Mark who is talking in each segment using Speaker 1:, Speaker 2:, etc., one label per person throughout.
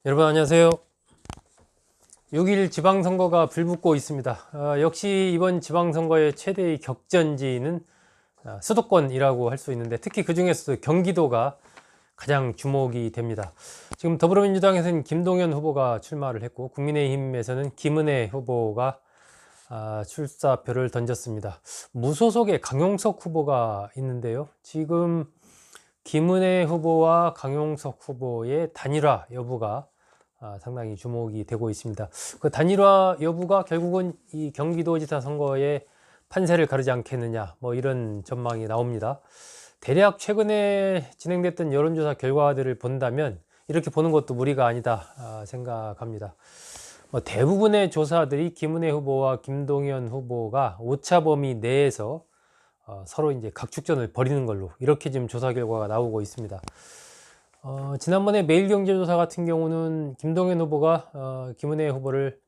Speaker 1: 여러분 안녕하세요. 6일 지방선거가 불붙고 있습니다. 역시 이번 지방선거의 최대의 격전지는 수도권이라고 할 수 있는데, 특히 그 중에서도 경기도가 가장 주목이 됩니다. 지금 더불어민주당에서는 김동연 후보가 출마를 했고, 국민의힘에서는 김은혜 후보가 출사표를 던졌습니다. 무소속의 강용석 후보가 있는데요. 지금 김은혜 후보와 강용석 후보의 단일화 여부가 상당히 주목이 되고 있습니다. 그 단일화 여부가 결국은 이 경기도지사 선거에 판세를 가르지 않겠느냐, 뭐 이런 전망이 나옵니다. 대략 최근에 진행됐던 여론조사 결과들을 본다면 이렇게 보는 것도 무리가 아니다 생각합니다. 대부분의 조사들이 김은혜 후보와 김동연 후보가 오차 범위 내에서 서로 이제 각축전을 벌이는 걸로, 이렇게 지금 조사 결과가 나오고 있습니다. 지난번에 매일경제조사 같은 경우는 김동연 후보가 김은혜 후보를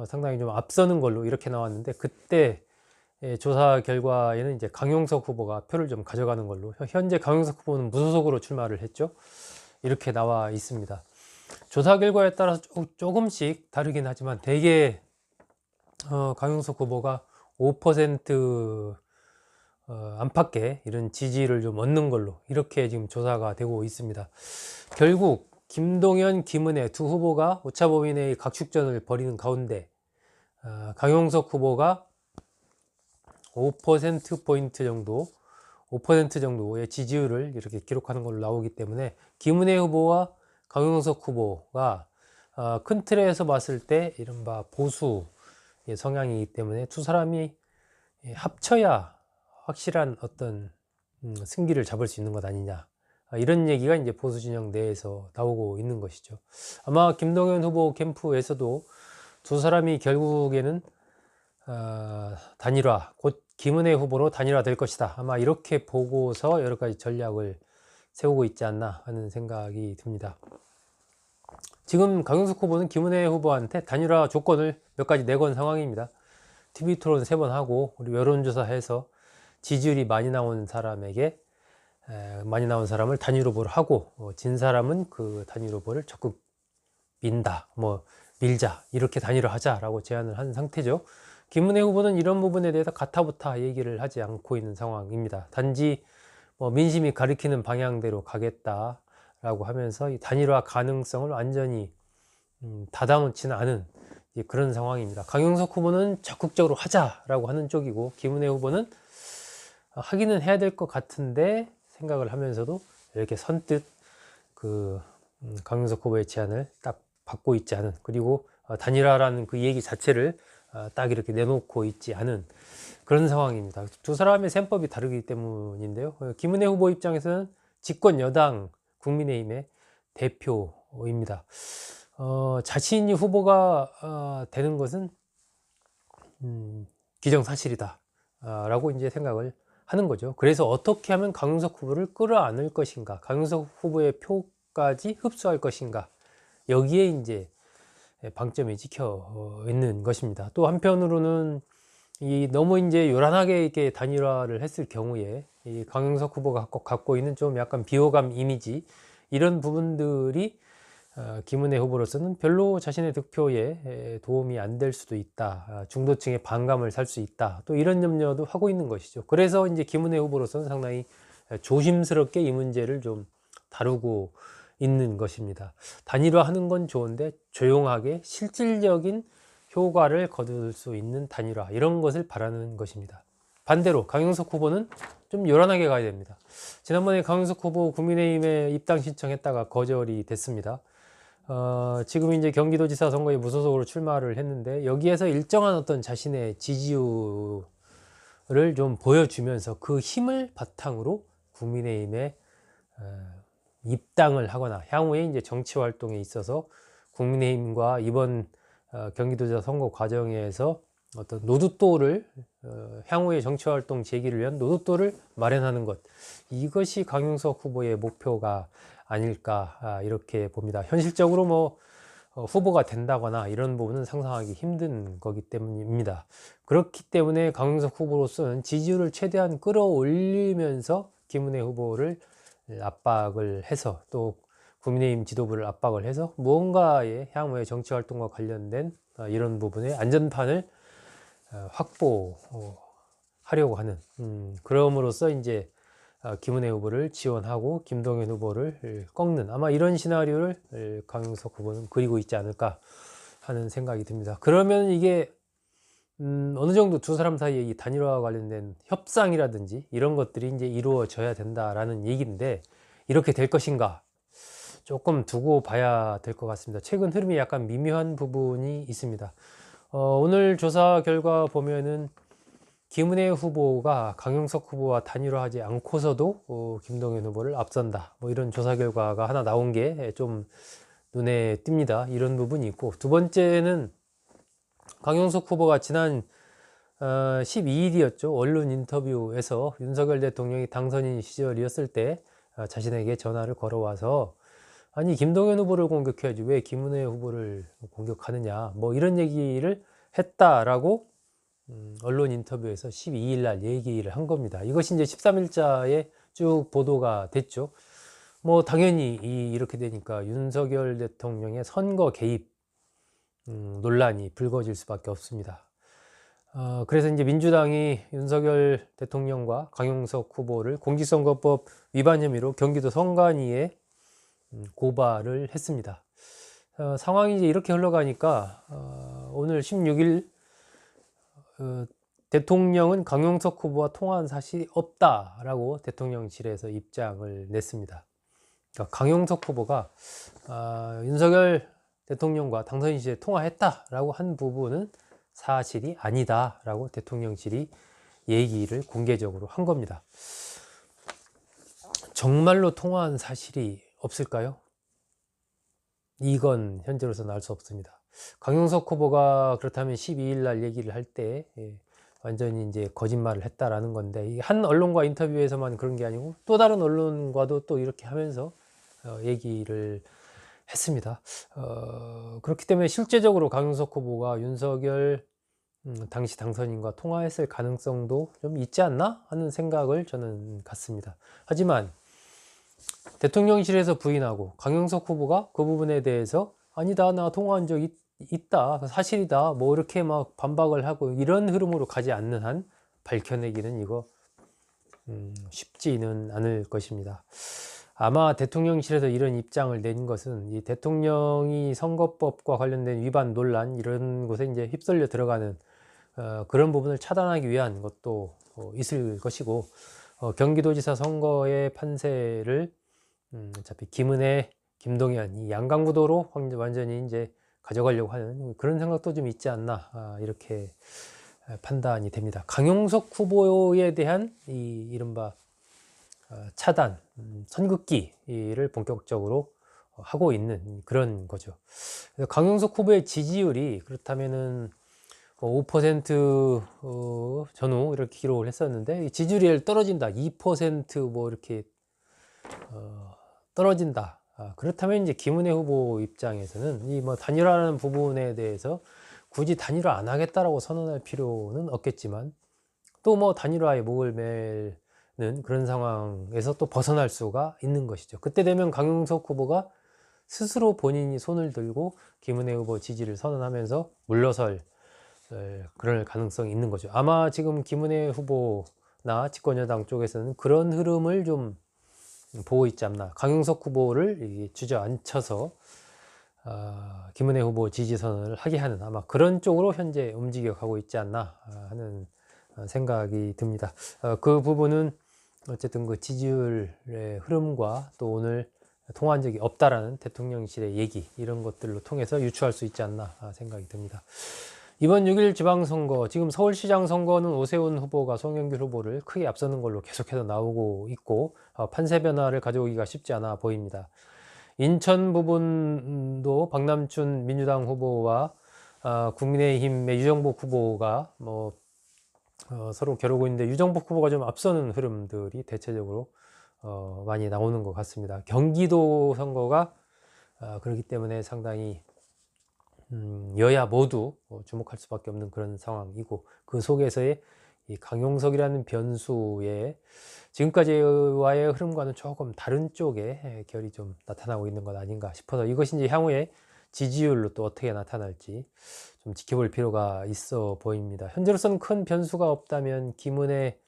Speaker 1: 상당히 좀 앞서는 걸로 이렇게 나왔는데, 그때 조사 결과에는 이제 강용석 후보가 표를 좀 가져가는 걸로, 현재 강용석 후보는 무소속으로 출마를 했죠. 이렇게 나와 있습니다. 조사 결과에 따라서 조금씩 다르긴 하지만 대개 강용석 후보가 5% 안팎의 이런 지지를 좀 얻는 걸로 이렇게 지금 조사가 되고 있습니다. 결국 김동연, 김은혜 두 후보가 오차범위 내의 각축전을 벌이는 가운데 강용석 후보가 5%포인트 정도, 5% 정도의 지지율을 이렇게 기록하는 걸로 나오기 때문에, 김은혜 후보와 강용석 후보가 큰 틀에서 봤을 때 이른바 보수 성향이기 때문에 두 사람이 합쳐야 확실한 어떤 승기를 잡을 수 있는 것 아니냐, 이런 얘기가 이제 보수 진영 내에서 나오고 있는 것이죠. 아마 김동연 후보 캠프에서도 두 사람이 결국에는 단일화, 곧 김은혜 후보로 단일화 될 것이다, 아마 이렇게 보고서 여러 가지 전략을 세우고 있지 않나 하는 생각이 듭니다. 지금 강용석 후보는 김은혜 후보한테 단일화 조건을 몇 가지 내건 상황입니다. TV 토론 3번 하고, 그리고 여론조사 해서 지지율이 많이 나온 사람에게 많이 나온 사람을 단일 후보를 하고, 진 사람은 그 단일 후보를 적극 민다, 밀자, 이렇게 단일화 하자라고 제안을 한 상태죠. 김은혜 후보는 이런 부분에 대해서 가타부타 얘기를 하지 않고 있는 상황입니다. 단지 민심이 가리키는 방향대로 가겠다라고 하면서 이 단일화 가능성을 완전히 닫아놓지는 않은 그런 상황입니다. 강용석 후보는 적극적으로 하자라고 하는 쪽이고, 김은혜 후보는 하기는 해야 될 것 같은데 생각을 하면서도 이렇게 선뜻 강용석 후보의 제안을 딱 받고 있지 않은, 그리고 단일화라는 그 얘기 자체를 딱 이렇게 내놓고 있지 않은 그런 상황입니다. 두 사람의 셈법이 다르기 때문인데요. 김은혜 후보 입장에서는 집권 여당 국민의힘의 대표입니다. 자신이 후보가 되는 것은 기정사실이다 라고 이제 생각을 하는 거죠. 그래서 어떻게 하면 강용석 후보를 끌어안을 것인가, 강용석 후보의 표까지 흡수할 것인가, 여기에 이제 방점이 찍혀 있는 것입니다. 또 한편으로는 너무 이제 요란하게 이렇게 단일화를 했을 경우에 이 강용석 후보가 갖고 있는 좀 약간 비호감 이미지, 이런 부분들이 김은혜 후보로서는 별로 자신의 득표에 도움이 안 될 수도 있다, 중도층의 반감을 살 수 있다, 또 이런 염려도 하고 있는 것이죠. 그래서 이제 김은혜 후보로서는 상당히 조심스럽게 이 문제를 좀 다루고 있는 것입니다. 단일화하는 건 좋은데 조용하게 실질적인 효과를 거둘 수 있는 단일화, 이런 것을 바라는 것입니다. 반대로 강용석 후보는 좀 요란하게 가야 됩니다. 지난번에 강용석 후보 국민의힘에 입당 신청했다가 거절이 됐습니다. 지금 이제 경기도지사 선거에 무소속으로 출마를 했는데, 여기에서 일정한 어떤 자신의 지지율을 좀 보여주면서 그 힘을 바탕으로 국민의힘에 입당을 하거나 향후에 이제 정치 활동에 있어서 국민의힘과 이번 경기도지사 선거 과정에서 어떤 노두돌을 향후의 정치 활동 재기를 위한 노두돌을 마련하는 것, 이것이 강용석 후보의 목표가 아닐까 이렇게 봅니다. 현실적으로 후보가 된다거나 이런 부분은 상상하기 힘든 거기 때문입니다. 그렇기 때문에 강용석 후보로서는 지지율을 최대한 끌어올리면서 김은혜 후보를 압박을 해서, 또 국민의힘 지도부를 압박을 해서 무언가의 향후의 정치 활동과 관련된 이런 부분의 안전판을 확보하려고 하는 그럼으로써 이제 김은혜 후보를 지원하고 김동연 후보를 꺾는 아마 이런 시나리오를 강용석 후보는 그리고 있지 않을까 하는 생각이 듭니다. 그러면 이게 어느 정도 두 사람 사이에 이 단일화와 관련된 협상이라든지 이런 것들이 이제 이루어져야 된다라는 얘기인데 이렇게 될 것인가 조금 두고 봐야 될 것 같습니다. 최근 흐름이 약간 미묘한 부분이 있습니다. 오늘 조사 결과 보면은 김은혜 후보가 강용석 후보와 단일화하지 않고서도 김동연 후보를 앞선다. 뭐 이런 조사 결과가 하나 나온 게 좀 눈에 띕니다. 이런 부분이 있고, 두 번째는 강용석 후보가 지난 12일이었죠. 언론 인터뷰에서 윤석열 대통령이 당선인 시절이었을 때 자신에게 전화를 걸어와서 아니 김동연 후보를 공격해야지 왜 김은혜 후보를 공격하느냐 뭐 이런 얘기를 했다라고 언론 인터뷰에서 12일 날 얘기를 한 겁니다. 이것이 이제 13일자에 쭉 보도가 됐죠. 뭐 당연히 이렇게 되니까 윤석열 대통령의 선거 개입 논란이 불거질 수밖에 없습니다. 그래서 이제 민주당이 윤석열 대통령과 강용석 후보를 공직선거법 위반 혐의로 경기도 성관위에 고발을 했습니다. 상황이 이제 이렇게 흘러가니까 오늘 16일 대통령은 강용석 후보와 통화한 사실이 없다라고 대통령실에서 입장을 냈습니다. 그러니까 강용석 후보가 윤석열 대통령과 당선인 시에 통화했다라고 한 부분은 사실이 아니다라고 대통령실이 얘기를 공개적으로 한 겁니다. 정말로 통화한 사실이 없을까요? 이건 현재로서는 알 수 없습니다. 강용석 후보가 그렇다면 12일 날 얘기를 할 때 완전히 이제 거짓말을 했다라는 건데 한 언론과 인터뷰에서만 그런 게 아니고 또 다른 언론과도 또 이렇게 하면서 얘기를 했습니다. 그렇기 때문에 실제적으로 강용석 후보가 윤석열 당시 당선인과 통화했을 가능성도 좀 있지 않나 하는 생각을 저는 갖습니다. 하지만 대통령실에서 부인하고 강용석 후보가 그 부분에 대해서 아니다 나 통화한 적 있다 사실이다 뭐 이렇게 막 반박을 하고 이런 흐름으로 가지 않는 한 밝혀내기는 이거 쉽지는 않을 것입니다. 아마 대통령실에서 이런 입장을 낸 것은 이 대통령이 선거법과 관련된 위반 논란 이런 곳에 이제 휩쓸려 들어가는 그런 부분을 차단하기 위한 것도 있을 것이고 경기도지사 선거의 판세를 어차피 김은혜, 김동연 이 양강구도로 완전히 이제 가져가려고 하는 그런 생각도 좀 있지 않나 이렇게 판단이 됩니다. 강용석 후보에 대한 이 이른바 차단, 선긋기를 본격적으로 하고 있는 그런 거죠. 강용석 후보의 지지율이 그렇다면은 5% 전후 이렇게 기록을 했었는데 지지율이 떨어진다, 2% 이렇게 떨어진다. 그렇다면 이제 김은혜 후보 입장에서는 이 뭐 단일화라는 부분에 대해서 굳이 단일화 안 하겠다라고 선언할 필요는 없겠지만 또 뭐 단일화에 목을 매는 그런 상황에서 또 벗어날 수가 있는 것이죠. 그때 되면 강용석 후보가 스스로 본인이 손을 들고 김은혜 후보 지지를 선언하면서 물러설 그럴 가능성이 있는 거죠. 아마 지금 김은혜 후보나 집권여당 쪽에서는 그런 흐름을 좀 보고 있지 않나. 강용석 후보를 주저앉혀서 김은혜 후보 지지 선언을 하게 하는 아마 그런 쪽으로 현재 움직여가고 있지 않나 하는 생각이 듭니다. 그 부분은 어쨌든 그 지지율의 흐름과 또 오늘 통화한 적이 없다라는 대통령실의 얘기 이런 것들로 통해서 유추할 수 있지 않나 생각이 듭니다. 이번 6일 지방선거, 지금 서울시장 선거는 오세훈 후보가 송영길 후보를 크게 앞서는 걸로 계속해서 나오고 있고 판세 변화를 가져오기가 쉽지 않아 보입니다. 인천 부분도 박남춘 민주당 후보와 국민의힘의 유정복 후보가 서로 겨루고 있는데 유정복 후보가 좀 앞서는 흐름들이 대체적으로 많이 나오는 것 같습니다. 경기도 선거가 그렇기 때문에 상당히 여야 모두 주목할 수밖에 없는 그런 상황이고 그 속에서의 이 강용석이라는 변수의 지금까지와의 흐름과는 조금 다른 쪽의 결이 좀 나타나고 있는 것 아닌가 싶어서 이것이 이제 향후에 지지율로 또 어떻게 나타날지 좀 지켜볼 필요가 있어 보입니다. 현재로서는 큰 변수가 없다면 김은혜,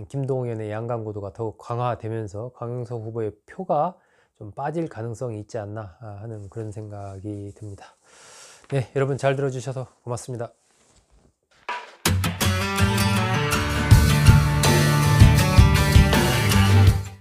Speaker 1: 김동연의 양강 구도가 더욱 강화되면서 강용석 후보의 표가 좀 빠질 가능성이 있지 않나 하는 그런 생각이 듭니다. 네, 여러분 잘 들어주셔서 고맙습니다.